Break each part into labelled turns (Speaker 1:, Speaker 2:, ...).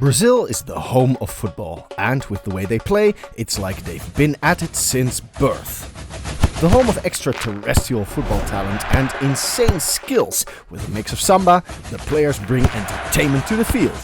Speaker 1: Brazil is the home of football, and with the way they play, it's like they've been at it since birth. The home of extraterrestrial football talent and insane skills. With a mix of samba, the players bring entertainment to the field.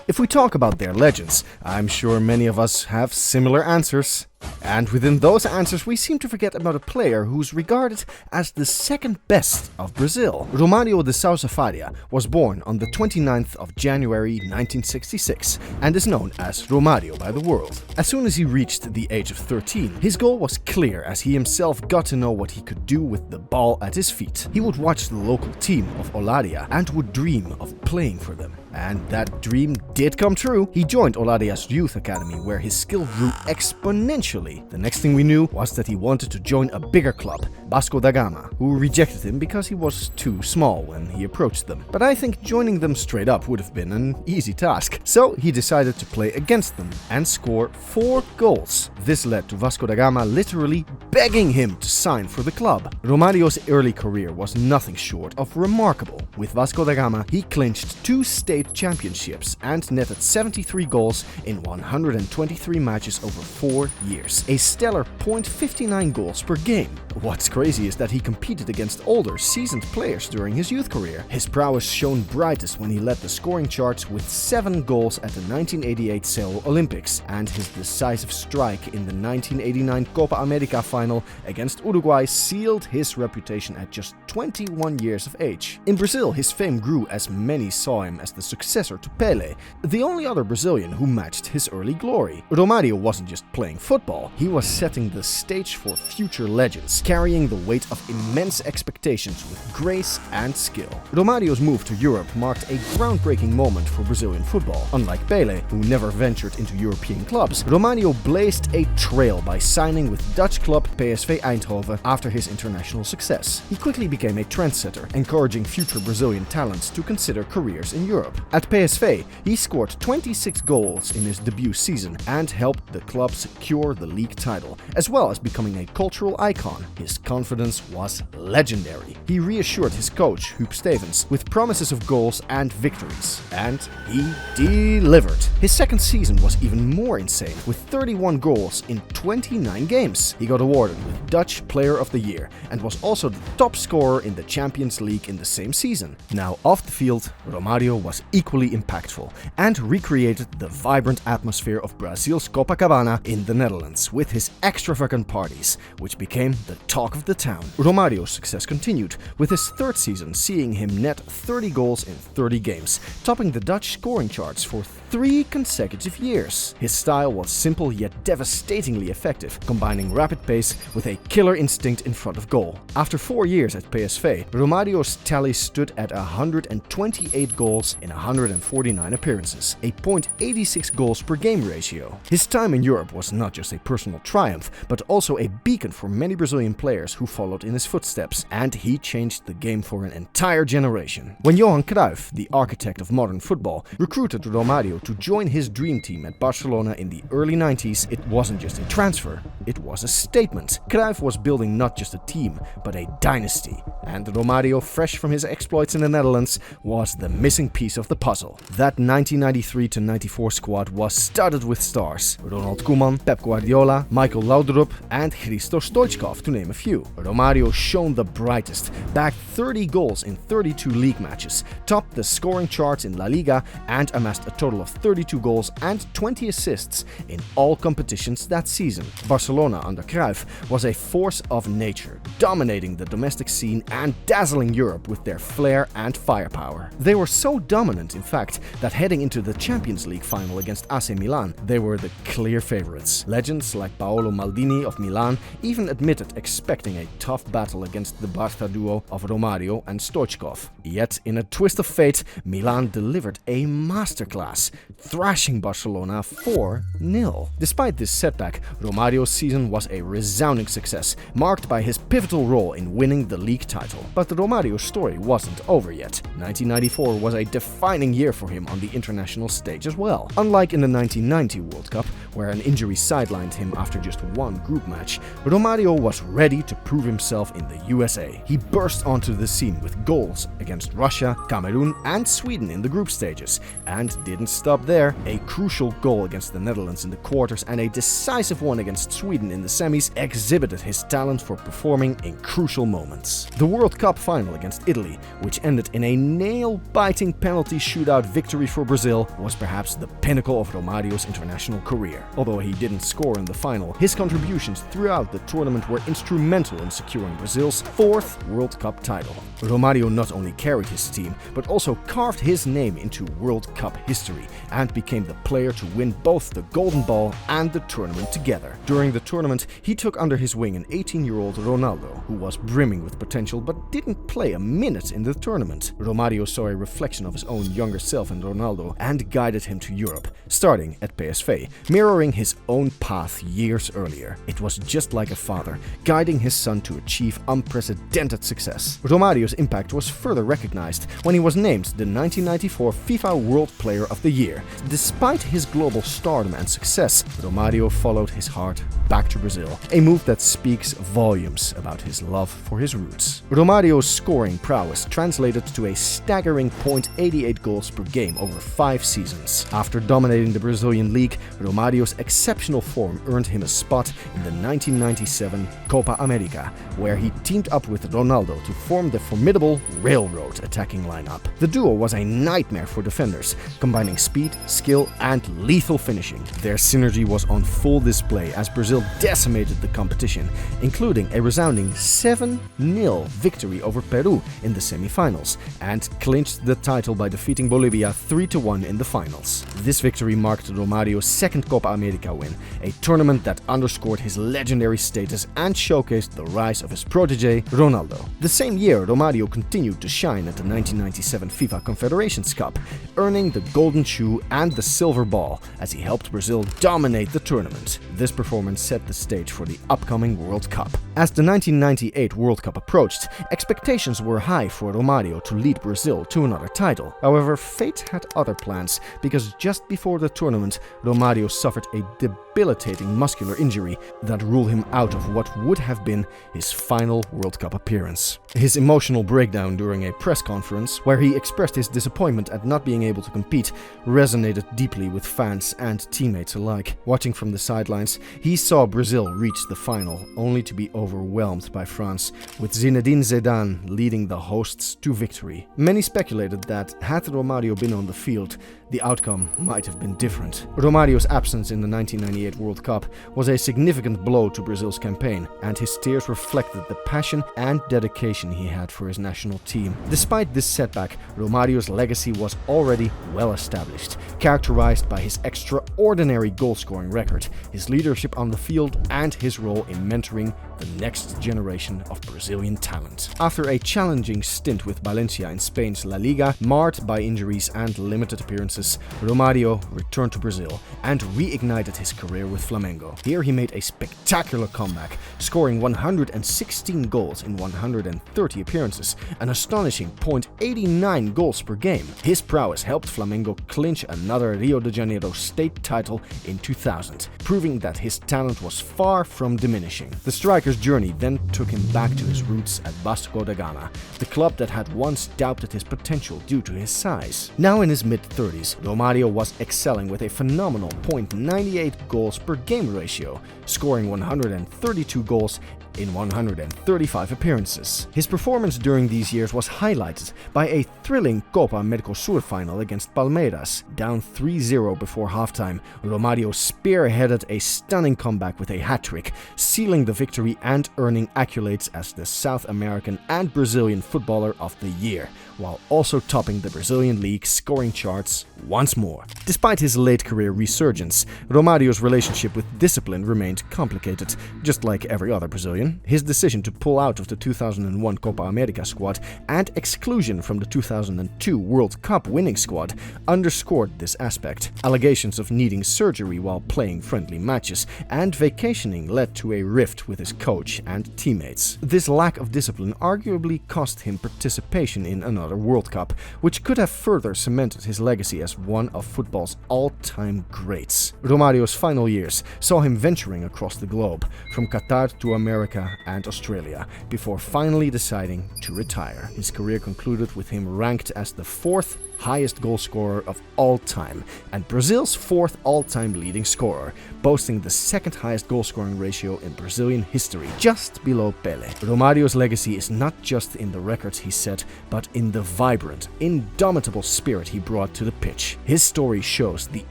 Speaker 1: If we talk about their legends, I'm sure many of us have similar answers. And within those answers, we seem to forget about a player who's regarded as the second best of Brazil. Romario de Sousa Faria was born on the 29th of January 1966 and is known as Romario by the world. As soon as he reached the age of 13, his goal was clear as he himself got to know what he could do with the ball at his feet. He would watch the local team of Olaria and would dream of playing for them. And that dream did come true. He joined Olaria's youth academy where his skill grew exponentially. The next thing we knew was that he wanted to join a bigger club, Vasco da Gama, who rejected him because he was too small when he approached them. But I think joining them straight up would have been an easy task. So he decided to play against them and score 4 goals. This led to Vasco da Gama literally begging him to sign for the club. Romario's early career was nothing short of remarkable. With Vasco da Gama, he clinched 2 state championships and netted 73 goals in 123 matches over 4 years. A stellar .59 goals per game. What's crazy is that he competed against older, seasoned players during his youth career. His prowess shone brightest when he led the scoring charts with 7 goals at the 1988 Seoul Olympics, and his decisive strike in the 1989 Copa America final against Uruguay sealed his reputation at just 21 years of age. In Brazil, his fame grew as many saw him as the successor to Pelé, the only other Brazilian who matched his early glory. Romario wasn't just playing football, he was setting the stage for future legends, carrying the weight of immense expectations with grace and skill. Romario's move to Europe marked a groundbreaking moment for Brazilian football. Unlike Pelé, who never ventured into European clubs, Romario blazed a trail by signing with Dutch club PSV Eindhoven after his international success. He quickly became a trendsetter, encouraging future Brazilian talents to consider careers in Europe. At PSV, he scored 26 goals in his debut season and helped the club secure the league title, as well as becoming a cultural icon. His confidence was legendary. He reassured his coach, Huub Stevens, with promises of goals and victories. And he delivered. His second season was even more insane, with 31 goals in 29 games. He got awarded with Dutch Player of the Year and was also the top scorer in the Champions League in the same season. Now, off the field, Romario was equally impactful and recreated the vibrant atmosphere of Brazil's Copacabana in the Netherlands with his extravagant parties, which became the talk of the town. Romario's success continued, with his third season seeing him net 30 goals in 30 games, topping the Dutch scoring charts for 3 consecutive years. His style was simple yet devastatingly effective, combining rapid pace with a killer instinct in front of goal. After 4 years at PSV, Romario's tally stood at 128 goals in 149 appearances, a .86 goals per game ratio. His time in Europe was not just a personal triumph, but also a beacon for many Brazilian players who followed in his footsteps, and he changed the game for an entire generation. When Johan Cruyff, the architect of modern football, recruited Romario to join his dream team at Barcelona in the early 90s, it wasn't just a transfer, it was a statement. Cruyff was building not just a team, but a dynasty, and Romario, fresh from his exploits in the Netherlands, was the missing piece of the puzzle. That 1993-94 squad was studded with stars: Ronald Koeman, Pep Guardiola, Michael Laudrup, and Hristo Stoichkov, to name a few. Romario shone the brightest, bagged 30 goals in 32 league matches, topped the scoring charts in La Liga, and amassed a total of 32 goals and 20 assists in all competitions that season. Barcelona under Cruyff was a force of nature, dominating the domestic scene and dazzling Europe with their flair and firepower. They were so dominant, in fact, that heading into the Champions League final against AC Milan, they were the clear favorites. Legends like Paolo Maldini of Milan even admitted expecting a tough battle against the Barca duo of Romario and Stoichkov. Yet, in a twist of fate, Milan delivered a masterclass, thrashing Barcelona 4-0. Despite this setback, Romario's season was a resounding success, marked by his pivotal role in winning the league title. But the Romario story wasn't over yet. 1994 was a defining defining year for him on the international stage as well. Unlike in the 1990 World Cup, where an injury sidelined him after just one group match, Romario was ready to prove himself in the USA. He burst onto the scene with goals against Russia, Cameroon and Sweden in the group stages, and didn't stop there. A crucial goal against the Netherlands in the quarters and a decisive one against Sweden in the semis exhibited his talent for performing in crucial moments. The World Cup final against Italy, which ended in a nail-biting penalty shootout victory for Brazil, was perhaps the pinnacle of Romario's international career. Although he didn't score in the final, his contributions throughout the tournament were instrumental in securing Brazil's 4th World Cup title. Romario not only carried his team, but also carved his name into World Cup history and became the player to win both the Golden Ball and the tournament together. During the tournament, he took under his wing an 18-year-old Ronaldo, who was brimming with potential but didn't play a minute in the tournament. Romario saw a reflection of his own younger self in Ronaldo and guided him to Europe, starting at PSV, mirroring his own path years earlier. It was just like a father, guiding his son to achieve unprecedented success. Romario's impact was further recognized when he was named the 1994 FIFA World Player of the Year. Despite his global stardom and success, Romario followed his heart back to Brazil, a move that speaks volumes about his love for his roots. Romario's scoring prowess translated to a staggering 0.88 goals per game over 5 seasons. After dominating the Brazilian league, Romario's exceptional form earned him a spot in the 1997 Copa America, where he teamed up with Ronaldo to form the formidable railroad attacking lineup. The duo was a nightmare for defenders, combining speed, skill and lethal finishing. Their synergy was on full display as Brazil decimated the competition, including a resounding 7-0 victory over Peru in the semi-finals, and clinched the title by defeating Bolivia 3-1 in the finals. This victory marked Romario's 2nd Copa America win, a tournament that underscored his legendary status and showcased the rise of his protege, Ronaldo. The same year, Romario continued to shine at the 1997 FIFA Confederations Cup, earning the Golden Shoe and the Silver Ball as he helped Brazil dominate the tournament. This performance set the stage for the upcoming World Cup. As the 1998 World Cup approached, expectations were high for Romario to lead Brazil to another title. However, fate had other plans, because just before the tournament, Romario suffered a debilitating muscular injury that ruled him out of what would have been his final World Cup appearance. His emotional breakdown during a press conference, where he expressed his disappointment at not being able to compete, resonated deeply with fans and teammates alike. Watching from the sidelines, he saw Brazil reach the final, only to be overwhelmed by France, with Zinedine Zidane leading the hosts to victory. Many speculated that, had Romario been on the field, the outcome might have been different. Romario's absence in the 1998 World Cup was a significant blow to Brazil's campaign, and his tears reflected the passion and dedication he had for his national team. Despite this setback, Romario's legacy was already well established, characterized by his extraordinary goal-scoring record, his leadership on the field, and his role in mentoring the next generation of Brazilian talent. After a challenging stint with Valencia in Spain's La Liga, marred by injuries and limited appearances, Romario returned to Brazil and reignited his career with Flamengo. Here he made a spectacular comeback, scoring 116 goals in 130 appearances, an astonishing 0.89 goals per game. His prowess helped Flamengo clinch another Rio de Janeiro state title in 2000, proving that his talent was far from diminishing. The striker's journey then took him back to his roots at Vasco da Gama, the club that had once doubted his potential due to his size. Now in his mid-30s, Romario was excelling with a phenomenal 0.98 goals per game ratio, scoring 132 goals in 135 appearances. His performance during these years was highlighted by a thrilling Copa Mercosur final against Palmeiras. Down 3-0 before halftime, Romario spearheaded a stunning comeback with a hat-trick, sealing the victory and earning accolades as the South American and Brazilian Footballer of the Year, while also topping the Brazilian league scoring charts once more. Despite his late career resurgence, Romario's relationship with discipline remained complicated, just like every other Brazilian. His decision to pull out of the 2001 Copa America squad and exclusion from the 2002 2002 World Cup winning squad underscored this aspect. Allegations of needing surgery while playing friendly matches and vacationing led to a rift with his coach and teammates. This lack of discipline arguably cost him participation in another World Cup, which could have further cemented his legacy as one of football's all-time greats. Romario's final years saw him venturing across the globe, from Qatar to America and Australia, before finally deciding to retire. His career concluded with him ranked as the 4th highest goal scorer of all time and Brazil's 4th all-time leading scorer, boasting the 2nd highest goal-scoring ratio in Brazilian history, just below Pelé. Romario's legacy is not just in the records he set, but in the vibrant, indomitable spirit he brought to the pitch. His story shows the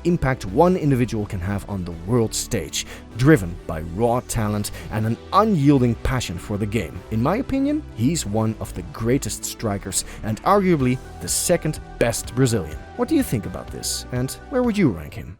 Speaker 1: impact one individual can have on the world stage, driven by raw talent and an unyielding passion for the game. In my opinion, he's one of the greatest strikers and arguably the 2nd best Brazilian. What do you think about this, and where would you rank him?